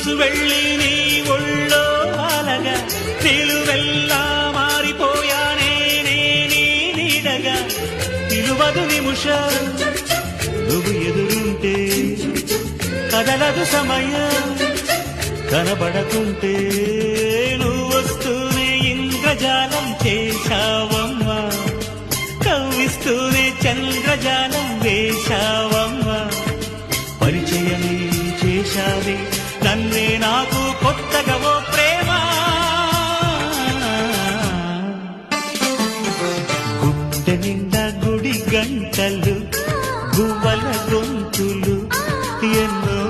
మనసు వెళ్ళి నీ ఒళ్ళో అలగా నిలువెల్లా మారిపోయానే నీ నీడగా నిలువదు నిమిషం నువ్వు ఎదురుంటే కదలదు సమయం కనబడకుంటే నువ్వు వస్తూనే ఇంద్రజాలం చేశావమ్మా కవ్విస్తూనే చంద్రజాలం వేశావమ్మా పరిచయమే చేశావే నన్నే నాకు కొత్తగా ఓ ప్రేమ గుండె నిండా గుడి గంటలు గువ్వల గొంతులు ఎన్నో